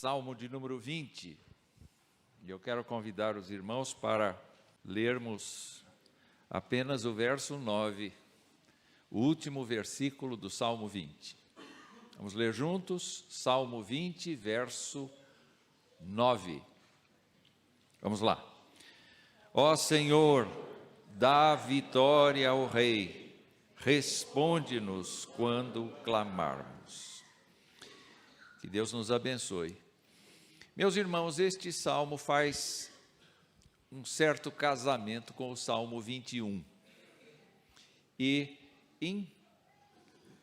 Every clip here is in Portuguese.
Salmo de número 20. E eu quero convidar os irmãos para lermos apenas o verso 9, o último versículo do Salmo 20. Vamos ler juntos, Salmo 20, verso 9. Vamos lá. Ó Senhor, dá vitória ao Rei, responde-nos quando clamarmos. Que Deus nos abençoe. Meus irmãos, este salmo faz um certo casamento com o Salmo 21. E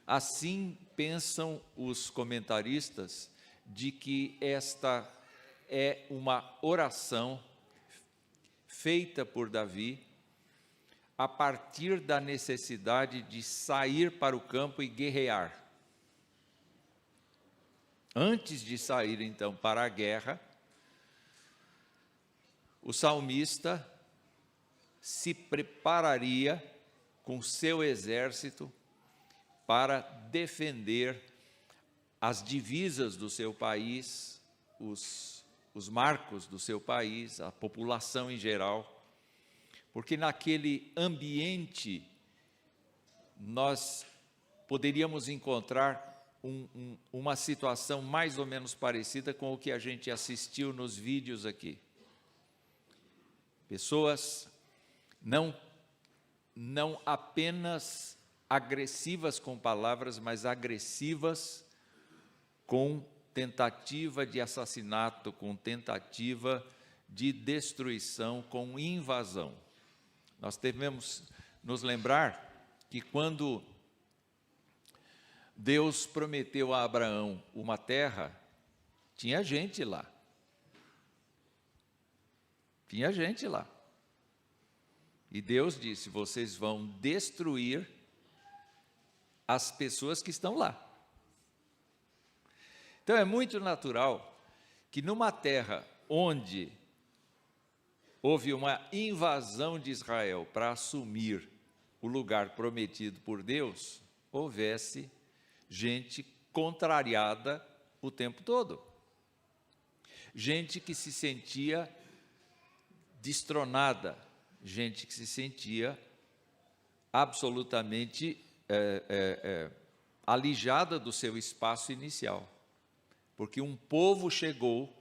assim pensam os comentaristas de que esta é uma oração feita por Davi a partir da necessidade de sair para o campo e guerrear. Antes de sair, então, para a guerra, o salmista se prepararia com seu exército para defender as divisas do seu país, os marcos do seu país, a população em geral, porque naquele ambiente nós poderíamos encontrar uma situação mais ou menos parecida com o que a gente assistiu nos vídeos aqui. Pessoas não apenas agressivas com palavras, mas agressivas com tentativa de assassinato, com tentativa de destruição, com invasão. Nós devemos nos lembrar que quando Deus prometeu a Abraão uma terra, tinha gente lá. Tinha gente lá. E Deus disse: vocês vão destruir as pessoas que estão lá. Então é muito natural que numa terra onde houve uma invasão de Israel para assumir o lugar prometido por Deus, houvesse gente contrariada o tempo todo. Gente que se sentia destronada, gente que se sentia absolutamente alijada do seu espaço inicial. Porque um povo chegou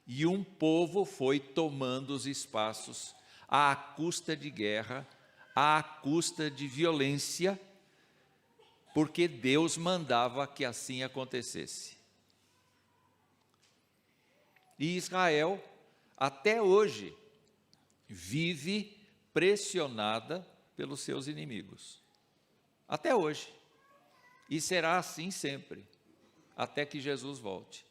e um povo foi tomando os espaços à custa de guerra, à custa de violência, porque Deus mandava que assim acontecesse. E Israel, até hoje, vive pressionada pelos seus inimigos. Até hoje. E será assim sempre, até que Jesus volte.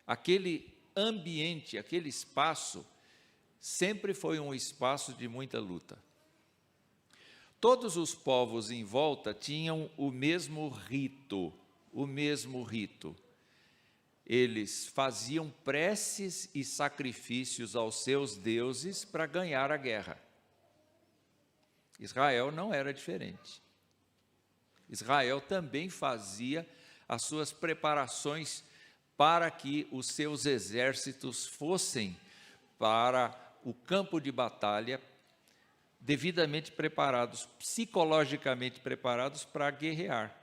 Aquele ambiente, aquele espaço, sempre foi um espaço de muita luta. Todos os povos em volta tinham o mesmo rito, Eles faziam preces e sacrifícios aos seus deuses para ganhar a guerra. Israel não era diferente. Israel também fazia as suas preparações para que os seus exércitos fossem para o campo de batalha, devidamente preparados, psicologicamente preparados para guerrear.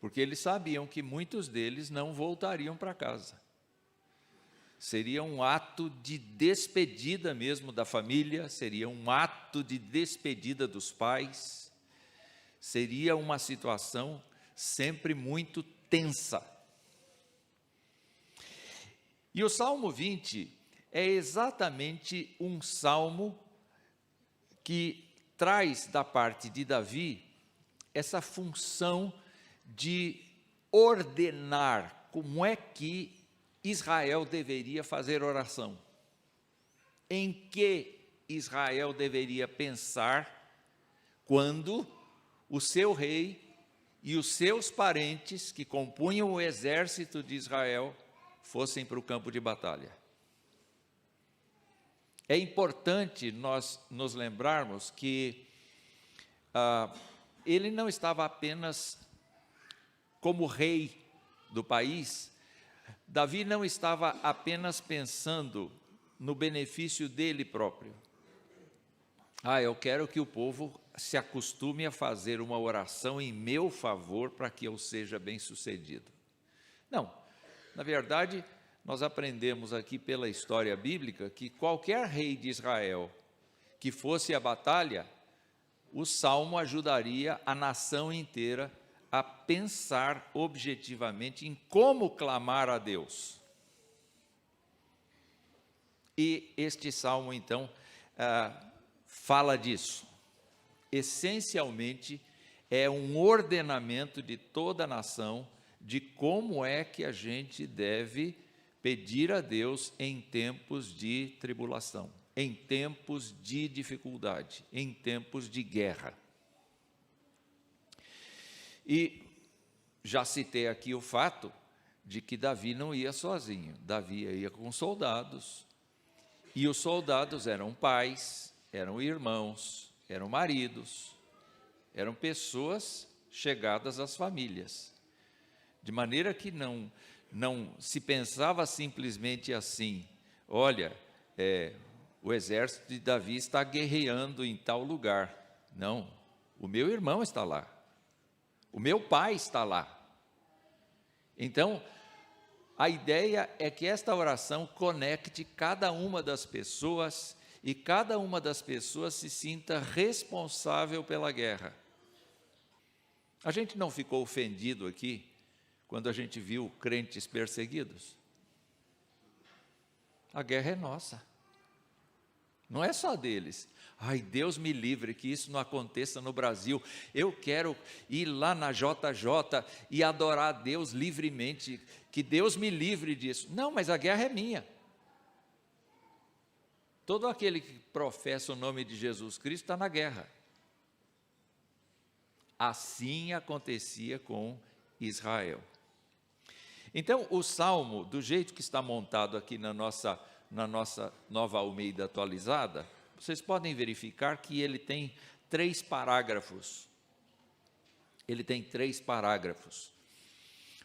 Porque eles sabiam que muitos deles não voltariam para casa. Seria um ato de despedida mesmo da família, seria um ato de despedida dos pais, seria uma situação sempre muito tensa. E o Salmo 20 é exatamente um salmo que traz da parte de Davi essa função de ordenar como é que Israel deveria fazer oração, em que Israel deveria pensar quando o seu rei e os seus parentes que compunham o exército de Israel fossem para o campo de batalha. É importante nós nos lembrarmos que ele não estava apenas como rei do país, Davi não estava apenas pensando no benefício dele próprio. Eu quero que o povo se acostume a fazer uma oração em meu favor para que eu seja bem-sucedido. Não, na verdade, nós aprendemos aqui pela história bíblica que qualquer rei de Israel que fosse à batalha, o salmo ajudaria a nação inteira a pensar objetivamente em como clamar a Deus. E este salmo, então, fala disso. Essencialmente, é um ordenamento de toda a nação de como é que a gente deve pedir a Deus em tempos de tribulação, em tempos de dificuldade, em tempos de guerra. E já citei aqui o fato de que Davi não ia sozinho, Davi ia com soldados, e os soldados eram pais, eram irmãos, eram maridos, eram pessoas chegadas às famílias, de maneira que não se pensava simplesmente assim, olha, o exército de Davi está guerreando em tal lugar. Não, o meu irmão está lá, o meu pai está lá. Então, a ideia é que esta oração conecte cada uma das pessoas e cada uma das pessoas se sinta responsável pela guerra. A gente não ficou ofendido aqui quando a gente viu crentes perseguidos? A guerra é nossa, não é só deles. Ai, Deus me livre que isso não aconteça no Brasil. Eu quero ir lá na JJ e adorar a Deus livremente, que Deus me livre disso. Não, mas a guerra é minha. Todo aquele que professa o nome de Jesus Cristo está na guerra. Assim acontecia com Israel. Então, o Salmo, do jeito que está montado aqui na nossa Nova Almeida atualizada, vocês podem verificar que ele tem 3 parágrafos. Ele tem 3 parágrafos.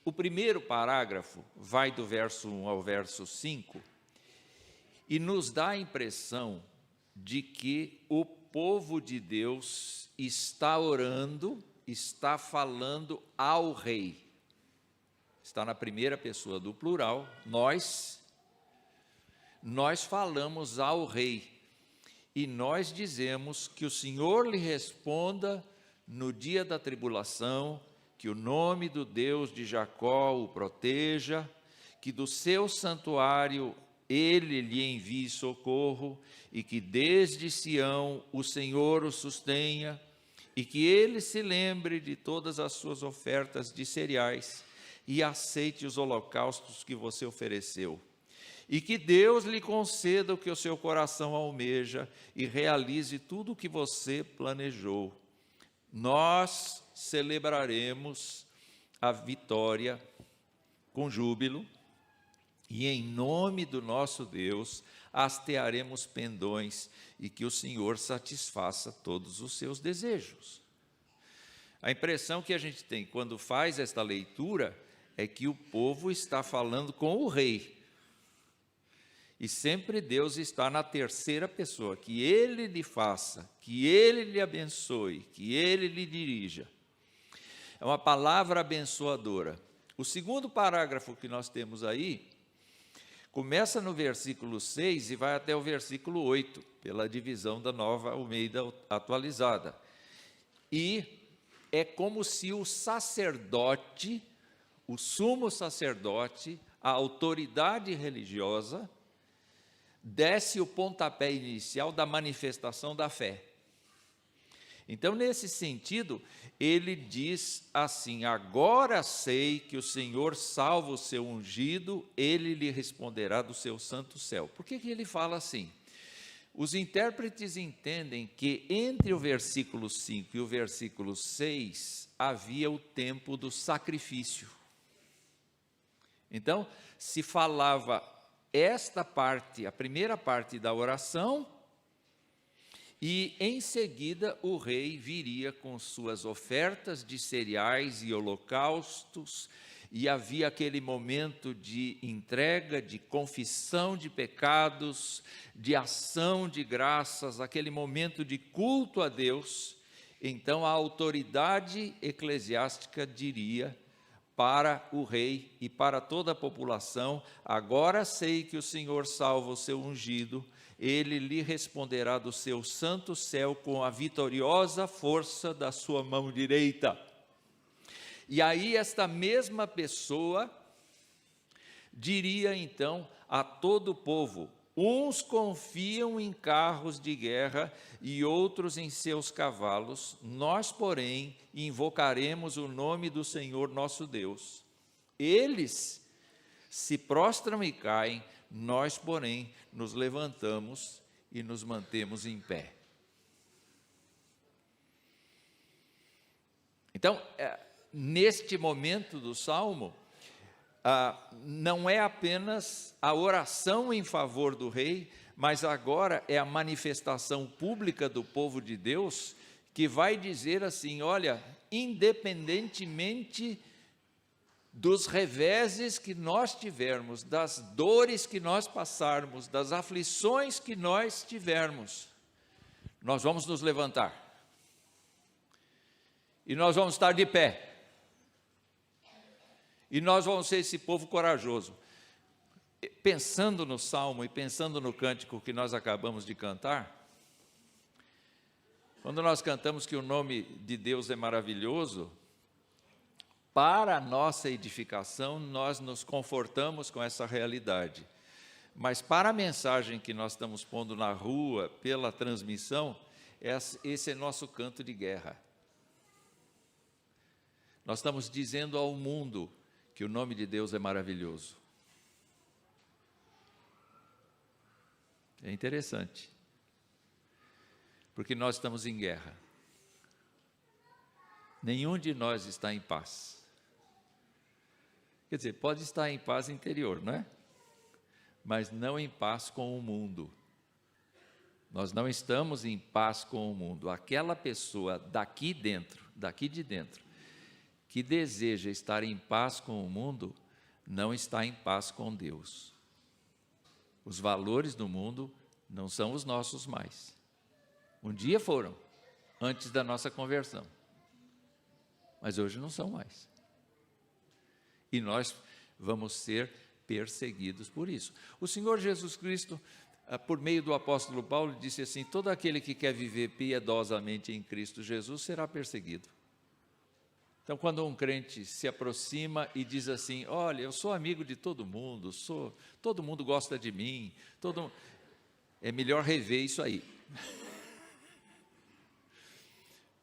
O primeiro parágrafo vai do verso 1 ao verso 5 e nos dá a impressão de que o povo de Deus está orando, está falando ao rei. Está na primeira pessoa do plural, nós falamos ao rei. E nós dizemos que o Senhor lhe responda no dia da tribulação, que o nome do Deus de Jacó o proteja, que do seu santuário ele lhe envie socorro, e que desde Sião o Senhor o sustenha, e que ele se lembre de todas as suas ofertas de cereais, e aceite os holocaustos que você ofereceu. E que Deus lhe conceda o que o seu coração almeja e realize tudo o que você planejou. Nós celebraremos a vitória com júbilo e em nome do nosso Deus hastearemos pendões e que o Senhor satisfaça todos os seus desejos. A impressão que a gente tem quando faz esta leitura é que o povo está falando com o rei. E sempre Deus está na terceira pessoa, que Ele lhe faça, que Ele lhe abençoe, que Ele lhe dirija. É uma palavra abençoadora. O segundo parágrafo que nós temos aí, começa no versículo 6 e vai até o versículo 8, pela divisão da Nova Almeida atualizada. E é como se o sacerdote, o sumo sacerdote, a autoridade religiosa, desse o pontapé inicial da manifestação da fé. Então, nesse sentido, ele diz assim: agora sei que o Senhor salva o seu ungido, ele lhe responderá do seu santo céu. Por que ele fala assim? Os intérpretes entendem que entre o versículo 5 e o versículo 6 havia o tempo do sacrifício. Então, se falava esta parte, a primeira parte da oração, e em seguida o rei viria com suas ofertas de cereais e holocaustos, e havia aquele momento de entrega, de confissão de pecados, de ação de graças, aquele momento de culto a Deus, então a autoridade eclesiástica diria para o rei e para toda a população: agora sei que o Senhor salva o seu ungido, ele lhe responderá do seu santo céu com a vitoriosa força da sua mão direita. E aí esta mesma pessoa diria então a todo o povo: uns confiam em carros de guerra e outros em seus cavalos, nós, porém, invocaremos o nome do Senhor nosso Deus. Eles se prostram e caem, nós, porém, nos levantamos e nos mantemos em pé. Então, neste momento do Salmo, não é apenas a oração em favor do rei, mas agora é a manifestação pública do povo de Deus, que vai dizer assim: olha, independentemente dos reveses que nós tivermos, das dores que nós passarmos, das aflições que nós tivermos, nós vamos nos levantar, e nós vamos estar de pé, e nós vamos ser esse povo corajoso. Pensando no Salmo e pensando no cântico que nós acabamos de cantar, quando nós cantamos que o nome de Deus é maravilhoso, para a nossa edificação, nós nos confortamos com essa realidade. Mas para a mensagem que nós estamos pondo na rua, pela transmissão, esse é nosso canto de guerra. Nós estamos dizendo ao mundo que o nome de Deus é maravilhoso. É interessante, porque nós estamos em guerra. Nenhum de nós está em paz. Quer dizer, pode estar em paz interior, não é? Mas não em paz com o mundo. Nós não estamos em paz com o mundo. Aquela pessoa daqui de dentro, que deseja estar em paz com o mundo, não está em paz com Deus. Os valores do mundo não são os nossos mais. Um dia foram, antes da nossa conversão. Mas hoje não são mais. E nós vamos ser perseguidos por isso. O Senhor Jesus Cristo, por meio do apóstolo Paulo, disse assim: todo aquele que quer viver piedosamente em Cristo Jesus será perseguido. Então, quando um crente se aproxima e diz assim: olha, eu sou amigo de todo mundo, todo mundo gosta de mim, é melhor rever isso aí.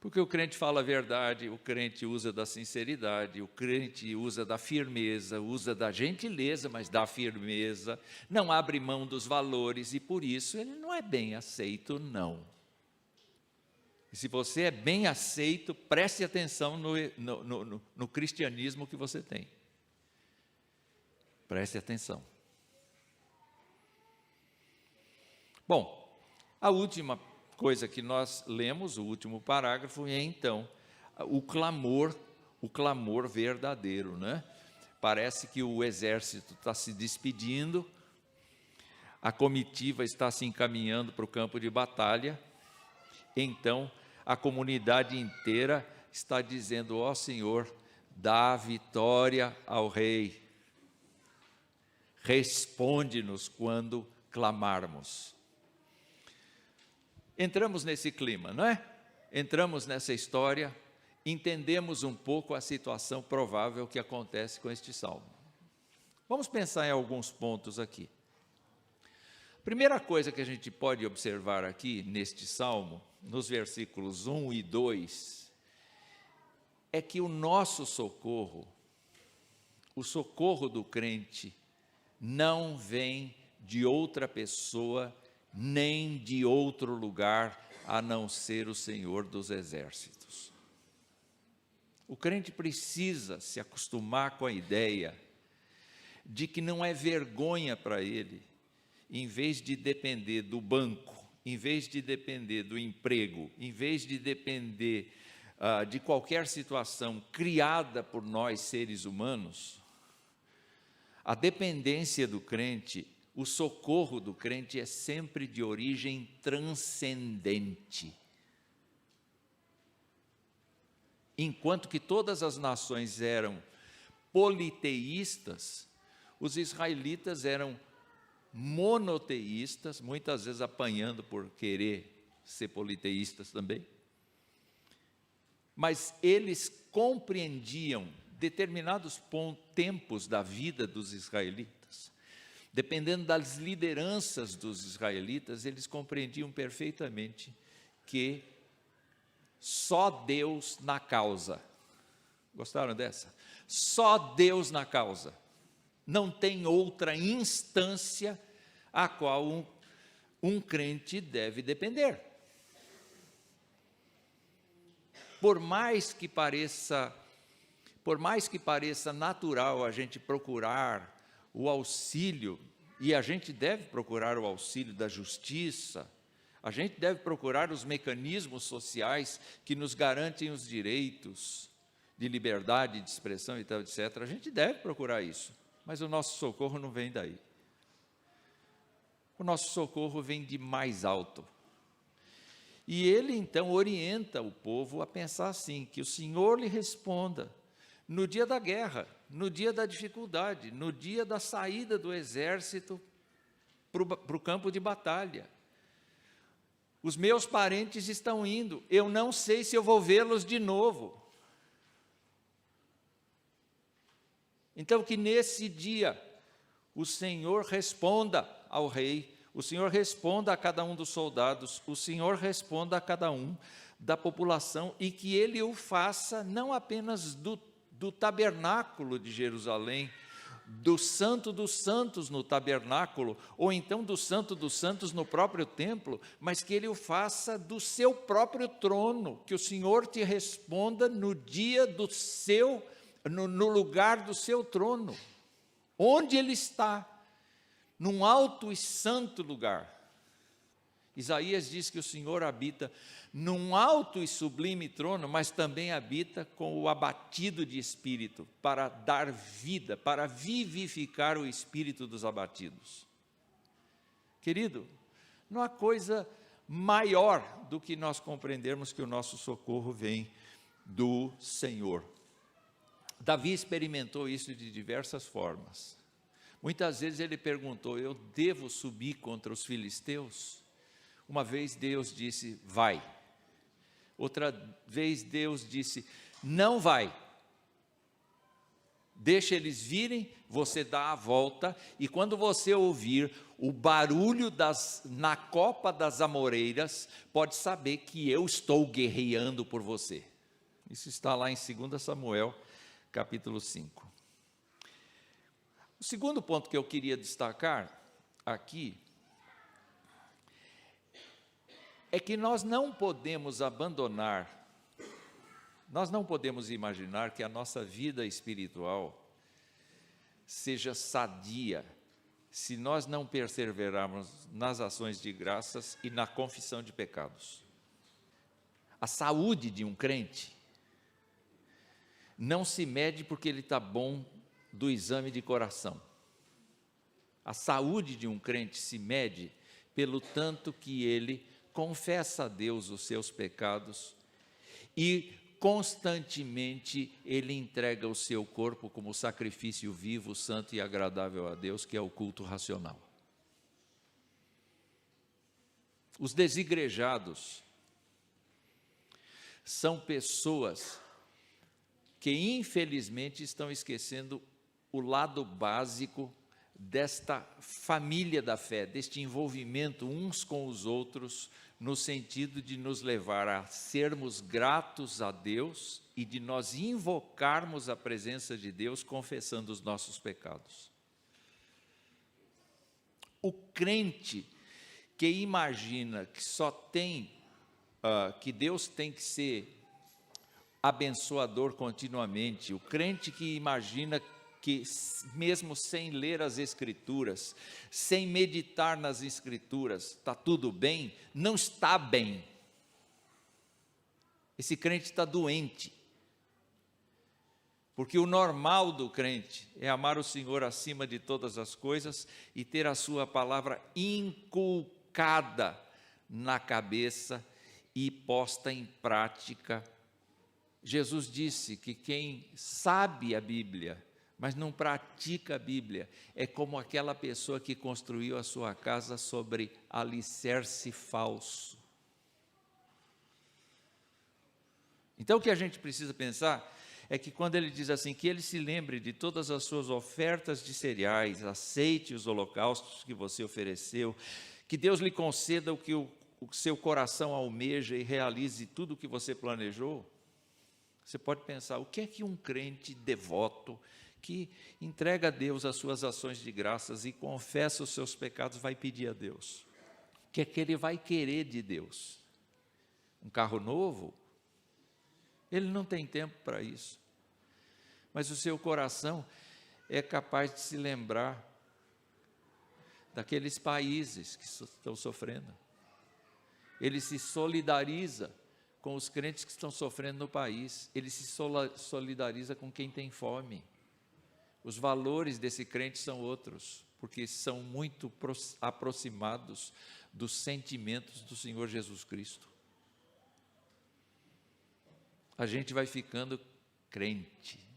Porque o crente fala a verdade, o crente usa da sinceridade, o crente usa da firmeza, usa da gentileza, mas da firmeza, não abre mão dos valores, e por isso ele não é bem aceito, não. E se você é bem aceito, preste atenção no cristianismo que você tem. Preste atenção. Bom, a última coisa que nós lemos, o último parágrafo, é então o clamor verdadeiro, né? Parece que o exército está se despedindo, a comitiva está se encaminhando para o campo de batalha, então a comunidade inteira está dizendo: ó Senhor, dá vitória ao rei, responde-nos quando clamarmos. Entramos nesse clima, não é? Entramos nessa história, entendemos um pouco a situação provável que acontece com este salmo. Vamos pensar em alguns pontos aqui. Primeira coisa que a gente pode observar aqui neste salmo, nos versículos 1 e 2, é que o nosso socorro, o socorro do crente, não vem de outra pessoa, nem de outro lugar, a não ser o Senhor dos Exércitos. O crente precisa se acostumar com a ideia de que não é vergonha para ele, em vez de depender do banco, em vez de depender do emprego, em vez de depender de qualquer situação criada por nós, seres humanos, a dependência do crente, o socorro do crente é sempre de origem transcendente. Enquanto que todas as nações eram politeístas, os israelitas eram monoteístas, muitas vezes apanhando por querer ser politeístas também. Mas eles compreendiam determinados tempos da vida dos israelitas. Dependendo das lideranças dos israelitas, eles compreendiam perfeitamente que só Deus na causa. Gostaram dessa? Só Deus na causa. Não tem outra instância a qual um crente deve depender. Por mais que pareça natural a gente procurar o auxílio, e a gente deve procurar o auxílio da justiça, a gente deve procurar os mecanismos sociais que nos garantem os direitos de liberdade de expressão e tal, etc. A gente deve procurar isso, mas o nosso socorro não vem daí. O nosso socorro vem de mais alto. E ele então orienta o povo a pensar assim, que o Senhor lhe responda no dia da guerra, no dia da dificuldade, no dia da saída do exército para o campo de batalha. Os meus parentes estão indo, eu não sei se eu vou vê-los de novo. Então que nesse dia o Senhor responda ao rei, o Senhor responda a cada um dos soldados, o Senhor responda a cada um da população, e que Ele o faça não apenas do tabernáculo de Jerusalém, do Santo dos Santos no tabernáculo, ou então do Santo dos Santos no próprio templo, mas que Ele o faça do seu próprio trono, que o Senhor te responda no dia do seu, no lugar do seu trono, onde Ele está, num alto e santo lugar. Isaías diz que o Senhor habita num alto e sublime trono, mas também habita com o abatido de espírito, para dar vida, para vivificar o espírito dos abatidos. Querido, não há coisa maior do que nós compreendermos que o nosso socorro vem do Senhor. Davi experimentou isso de diversas formas. Muitas vezes ele perguntou: eu devo subir contra os filisteus? Uma vez Deus disse: vai. Outra vez Deus disse: não vai. Deixa eles virem, você dá a volta, e quando você ouvir o barulho na copa das amoreiras, pode saber que eu estou guerreando por você. Isso está lá em 2 Samuel, capítulo 5. O segundo ponto que eu queria destacar aqui é que nós não podemos abandonar, nós não podemos imaginar que a nossa vida espiritual seja sadia se nós não perseverarmos nas ações de graças e na confissão de pecados. A saúde de um crente não se mede porque ele está bom do exame de coração. A saúde de um crente se mede pelo tanto que ele confessa a Deus os seus pecados e constantemente ele entrega o seu corpo como sacrifício vivo, santo e agradável a Deus, que é o culto racional. Os desigrejados são pessoas que infelizmente estão esquecendo o lado básico desta família da fé, deste envolvimento uns com os outros, no sentido de nos levar a sermos gratos a Deus e de nós invocarmos a presença de Deus confessando os nossos pecados. O crente que imagina que só tem, que Deus tem que ser abençoador continuamente, o crente que imagina que mesmo sem ler as Escrituras, sem meditar nas Escrituras, está tudo bem, não está bem. Esse crente está doente, Porque o normal do crente é amar o Senhor acima de todas as coisas e ter a sua palavra inculcada na cabeça e posta em prática. Jesus disse que quem sabe a Bíblia, mas não pratica a Bíblia, é como aquela pessoa que construiu a sua casa sobre alicerce falso. Então o que a gente precisa pensar é que quando ele diz assim, que ele se lembre de todas as suas ofertas de cereais, aceite os holocaustos que você ofereceu, que Deus lhe conceda o que o seu coração almeja e realize tudo o que você planejou. Você pode pensar, o que é que um crente devoto, que entrega a Deus as suas ações de graças e confessa os seus pecados, vai pedir a Deus? O que é que ele vai querer de Deus? Um carro novo? Ele não tem tempo para isso. Mas o seu coração é capaz de se lembrar daqueles países que estão sofrendo. Ele se solidariza com os crentes que estão sofrendo no país. Ele se solidariza com quem tem fome. Os valores desse crente são outros, porque são muito aproximados dos sentimentos do Senhor Jesus Cristo. A gente vai ficando crente.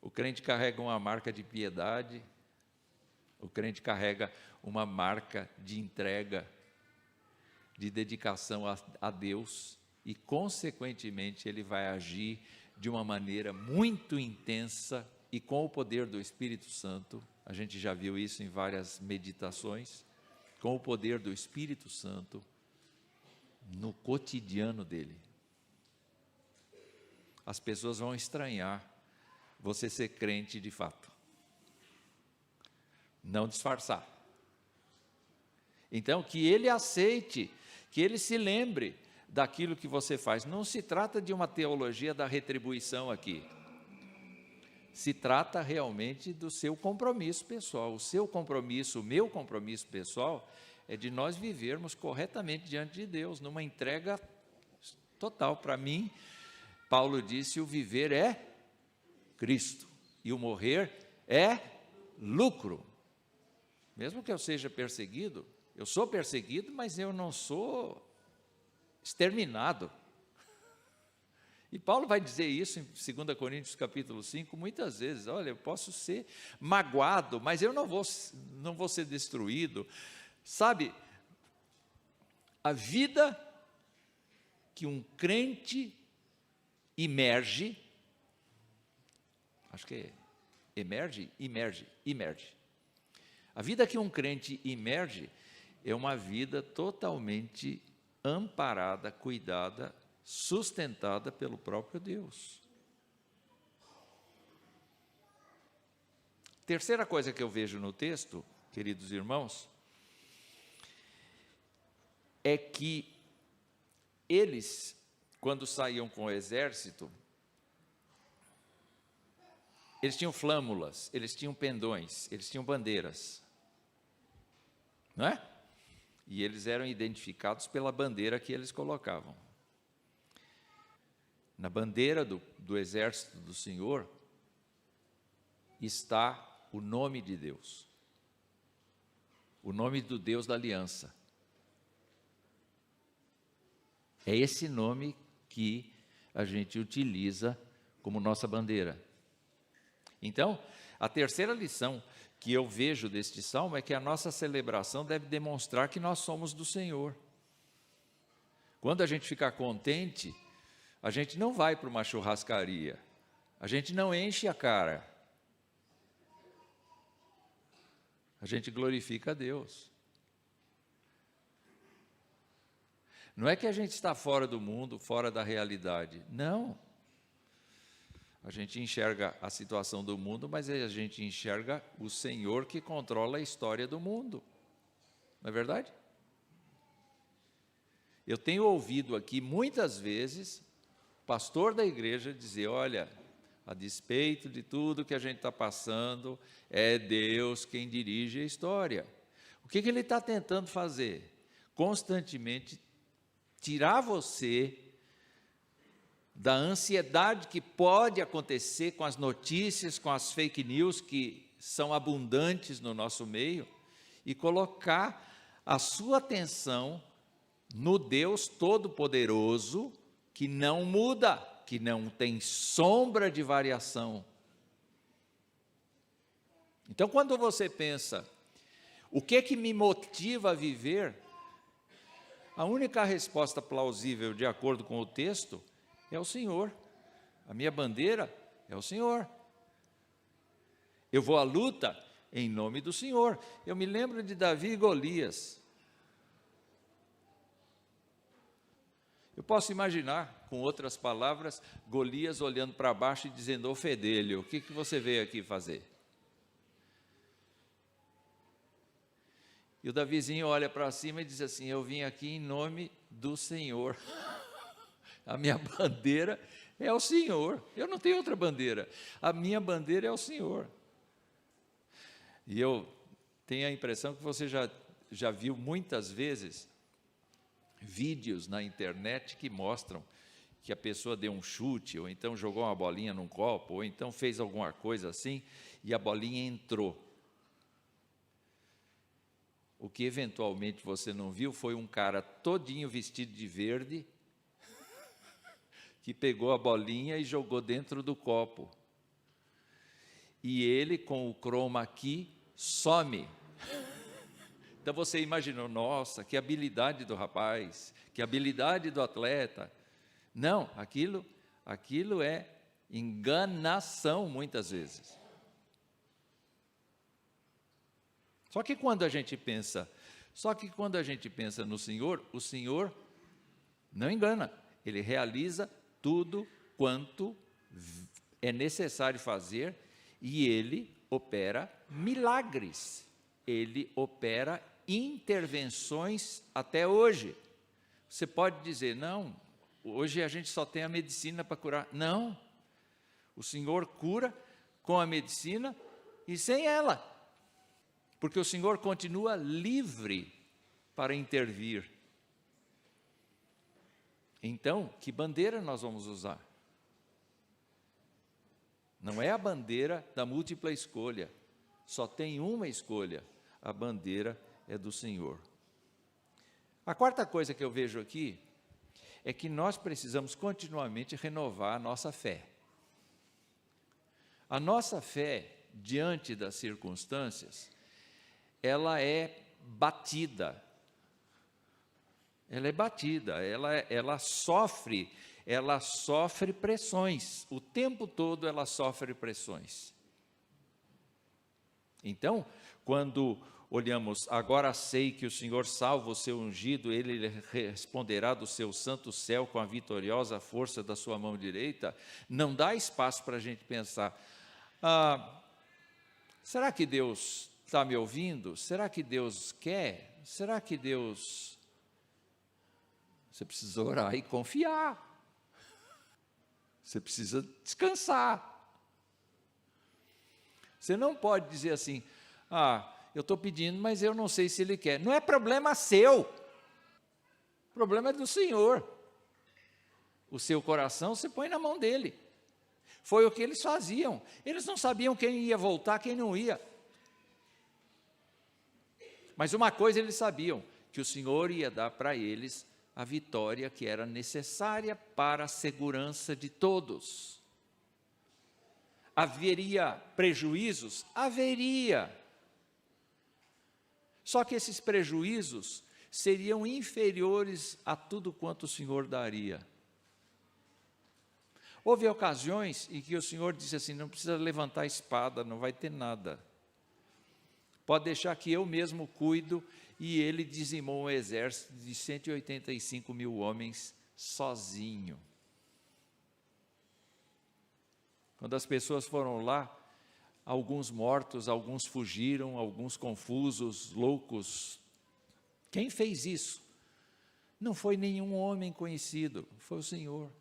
O crente carrega uma marca de piedade, o crente carrega uma marca de entrega, de dedicação a Deus, e consequentemente ele vai agir de uma maneira muito intensa e com o poder do Espírito Santo. A gente já viu isso em várias meditações, com o poder do Espírito Santo no cotidiano dele. As pessoas vão estranhar você ser crente de fato, não disfarçar. Então, que ele aceite, que ele se lembre daquilo que você faz. Não se trata de uma teologia da retribuição aqui. Se trata realmente do seu compromisso pessoal. O seu compromisso, o meu compromisso pessoal, é de nós vivermos corretamente diante de Deus, numa entrega total. Para mim, Paulo disse, o viver é Cristo, e o morrer é lucro. Mesmo que eu seja perseguido, eu sou perseguido, mas eu não sou exterminado. E Paulo vai dizer isso em 2 Coríntios capítulo 5, muitas vezes. Olha, eu posso ser magoado, mas eu não vou ser destruído. Sabe, a vida que um crente imerge, acho que é emerge. A vida que um crente imerge é uma vida totalmente amparada, cuidada, sustentada pelo próprio Deus. Terceira coisa que eu vejo no texto, queridos irmãos, é que eles, quando saíam com o exército, eles tinham flâmulas, eles tinham pendões, eles tinham bandeiras, não é? E eles eram identificados pela bandeira que eles colocavam. Na bandeira do exército do Senhor está o nome de Deus, o nome do Deus da aliança. É esse nome que a gente utiliza como nossa bandeira. Então, a terceira lição que eu vejo deste salmo é que a nossa celebração deve demonstrar que nós somos do Senhor. Quando a gente ficar contente, a gente não vai para uma churrascaria, a gente não enche a cara, a gente glorifica a Deus. Não é que a gente está fora do mundo, fora da realidade, não. A gente enxerga a situação do mundo, mas a gente enxerga o Senhor que controla a história do mundo. Não é verdade? Eu tenho ouvido aqui muitas vezes o pastor da igreja dizer, olha, a despeito de tudo que a gente está passando, é Deus quem dirige a história. O que ele está tentando fazer? Constantemente tirar você da ansiedade que pode acontecer com as notícias, com as fake news que são abundantes no nosso meio, e colocar a sua atenção no Deus Todo-Poderoso, que não muda, que não tem sombra de variação. Então, quando você pensa, o que é que me motiva a viver? A única resposta plausível, de acordo com o texto, é o Senhor. A minha bandeira é o Senhor. Eu vou à luta em nome do Senhor. Eu me lembro de Davi e Golias. Eu posso imaginar, com outras palavras, Golias olhando para baixo e dizendo: ô fedelho, o que você veio aqui fazer? E o Davizinho olha para cima e diz assim: eu vim aqui em nome do Senhor. A minha bandeira é o Senhor. Eu não tenho outra bandeira. A minha bandeira é o Senhor. E eu tenho a impressão que você já viu muitas vezes vídeos na internet que mostram que a pessoa deu um chute, ou então jogou uma bolinha num copo, ou então fez alguma coisa assim, e a bolinha entrou. O que eventualmente você não viu foi um cara todinho vestido de verde, que pegou a bolinha e jogou dentro do copo. E ele, com o chroma key, some. Então você imaginou: nossa, que habilidade do rapaz, que habilidade do atleta. Não, aquilo é enganação muitas vezes. Só que quando a gente pensa no Senhor, o Senhor não engana. Ele realiza tudo quanto é necessário fazer, e Ele opera milagres. Ele opera intervenções até hoje. Você pode dizer: não, hoje a gente só tem a medicina para curar. Não, o Senhor cura com a medicina e sem ela, porque o Senhor continua livre para intervir. Então, que bandeira nós vamos usar? Não é a bandeira da múltipla escolha, só tem uma escolha: a bandeira é do Senhor. A quarta coisa que eu vejo aqui é que nós precisamos continuamente renovar a nossa fé. A nossa fé, diante das circunstâncias, ela é batida. Ela sofre pressões. O tempo todo ela sofre pressões. Então, quando olhamos: agora sei que o Senhor salva o seu ungido, ele responderá do seu santo céu com a vitoriosa força da sua mão direita, não dá espaço para a gente pensar: será que Deus está me ouvindo? Será que Deus quer? Será que Deus... Você precisa orar e confiar. Você precisa descansar. Você não pode dizer assim: eu estou pedindo, mas eu não sei se Ele quer. Não é problema seu. O problema é do Senhor. O seu coração você põe na mão dEle. Foi o que eles faziam. Eles não sabiam quem ia voltar, quem não ia. Mas uma coisa eles sabiam: que o Senhor ia dar para eles a vitória que era necessária para a segurança de todos. Haveria prejuízos? Haveria. Só que esses prejuízos seriam inferiores a tudo quanto o Senhor daria. Houve ocasiões em que o Senhor disse assim: não precisa levantar a espada, não vai ter nada. Pode deixar que eu mesmo cuido. E ele dizimou um exército de 185 mil homens sozinho. Quando as pessoas foram lá, alguns mortos, alguns fugiram, alguns confusos, loucos. Quem fez isso? Não foi nenhum homem conhecido, foi o Senhor.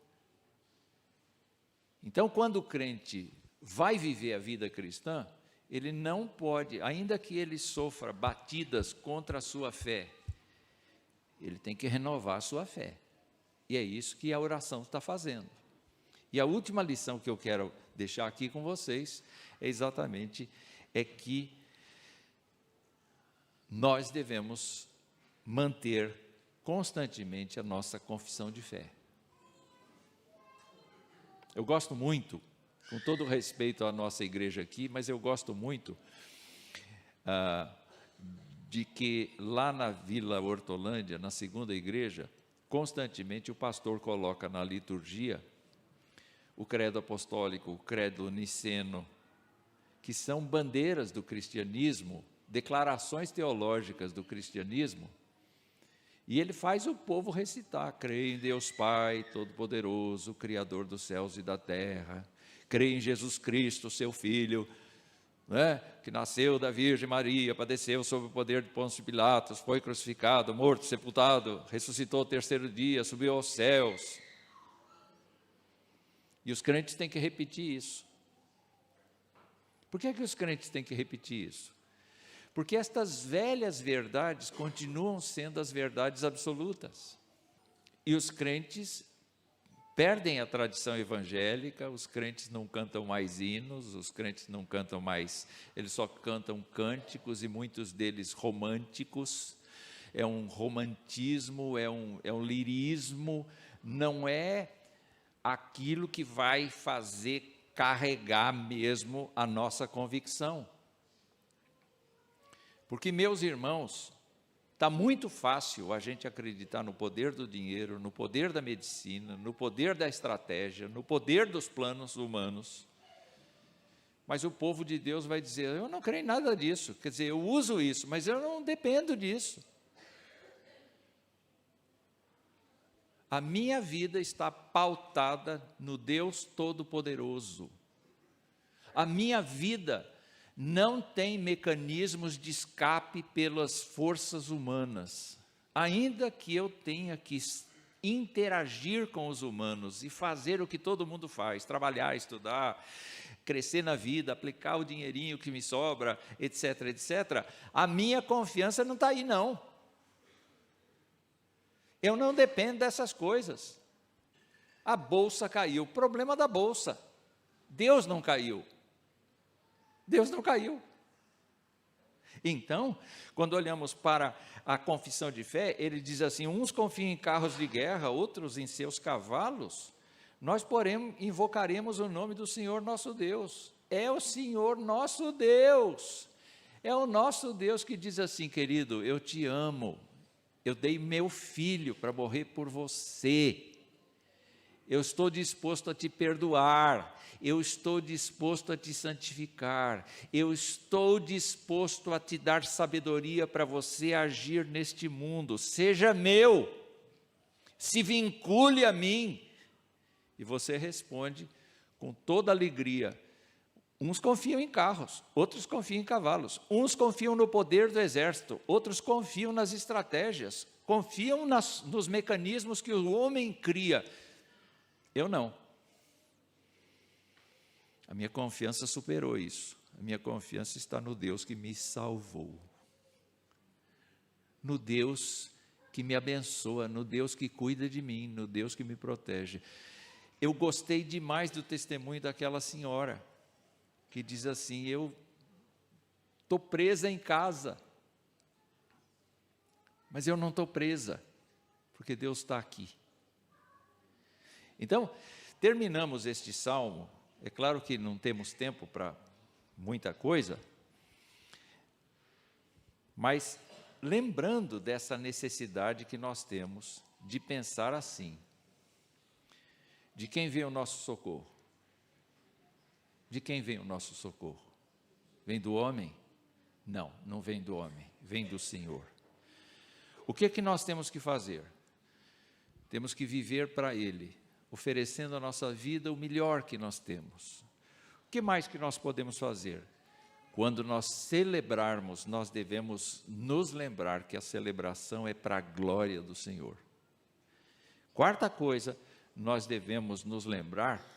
Então, quando o crente vai viver a vida cristã, ele não pode, ainda que ele sofra batidas contra a sua fé, ele tem que renovar a sua fé. E é isso que a oração está fazendo. E a última lição que eu quero deixar aqui com vocês é que nós devemos manter constantemente a nossa confissão de fé. Eu gosto muito, com todo respeito à nossa igreja aqui, mas eu gosto muito de que lá na Vila Hortolândia, na segunda igreja, constantemente o pastor coloca na liturgia o credo apostólico, o credo niceno, que são bandeiras do cristianismo, declarações teológicas do cristianismo, e ele faz o povo recitar: creio em Deus Pai Todo-Poderoso, Criador dos céus e da terra, creio em Jesus Cristo, seu Filho, que nasceu da Virgem Maria, padeceu sob o poder de Pôncio Pilatos, foi crucificado, morto, sepultado, ressuscitou ao terceiro dia, subiu aos céus. E os crentes têm que repetir isso. Por que é que os crentes têm que repetir isso? Porque estas velhas verdades continuam sendo as verdades absolutas. E os crentes perdem a tradição evangélica, os crentes não cantam mais hinos, os crentes não cantam mais, eles só cantam cânticos, e muitos deles românticos. É um romantismo, é um lirismo, não é aquilo que vai fazer carregar mesmo a nossa convicção. Porque, meus irmãos, está muito fácil a gente acreditar no poder do dinheiro, no poder da medicina, no poder da estratégia, no poder dos planos humanos. Mas o povo de Deus vai dizer: eu não creio em nada disso. Quer dizer, eu uso isso, mas eu não dependo disso. A minha vida está pautada no Deus Todo-Poderoso. A minha vida não tem mecanismos de escape pelas forças humanas. Ainda que eu tenha que interagir com os humanos e fazer o que todo mundo faz, trabalhar, estudar, crescer na vida, aplicar o dinheirinho que me sobra, etc, etc, a minha confiança não está aí, não. Eu não dependo dessas coisas. A bolsa caiu, problema da bolsa. Deus não caiu. Deus não caiu. Então, quando olhamos para a confissão de fé, ele diz assim: uns confiam em carros de guerra, outros em seus cavalos. Nós, porém, invocaremos o nome do Senhor nosso Deus. É o Senhor nosso Deus. É o nosso Deus que diz assim: querido, eu te amo. Eu dei meu filho para morrer por você. Eu estou disposto a te perdoar. Eu estou disposto a te santificar. Eu estou disposto a te dar sabedoria para você agir neste mundo. Seja meu. Se vincule a mim. E você responde com toda alegria: uns confiam em carros, outros confiam em cavalos, uns confiam no poder do exército, outros confiam nas estratégias, confiam nos mecanismos que o homem cria. Eu não. A minha confiança superou isso. A minha confiança está no Deus que me salvou, no Deus que me abençoa, no Deus que cuida de mim, no Deus que me protege. Eu gostei demais do testemunho daquela senhora, que diz assim: eu estou presa em casa, mas eu não estou presa, porque Deus está aqui. Então, terminamos este salmo. É claro que não temos tempo para muita coisa, mas lembrando dessa necessidade que nós temos de pensar assim: de quem vem o nosso socorro? De quem vem o nosso socorro? Vem do homem? Não, não vem do homem, vem do Senhor. O que é que nós temos que fazer? Temos que viver para Ele, oferecendo a nossa vida o melhor que nós temos. O que mais que nós podemos fazer? Quando nós celebrarmos, nós devemos nos lembrar que a celebração é para a glória do Senhor. Quarta coisa, nós devemos nos lembrar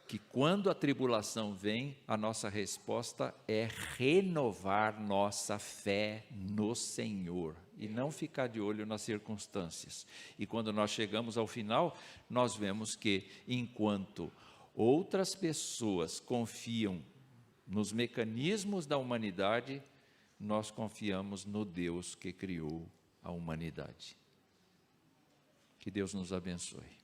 que quando a tribulação vem, a nossa resposta é renovar nossa fé no Senhor e não ficar de olho nas circunstâncias. E quando nós chegamos ao final, nós vemos que enquanto outras pessoas confiam nos mecanismos da humanidade, nós confiamos no Deus que criou a humanidade. Que Deus nos abençoe.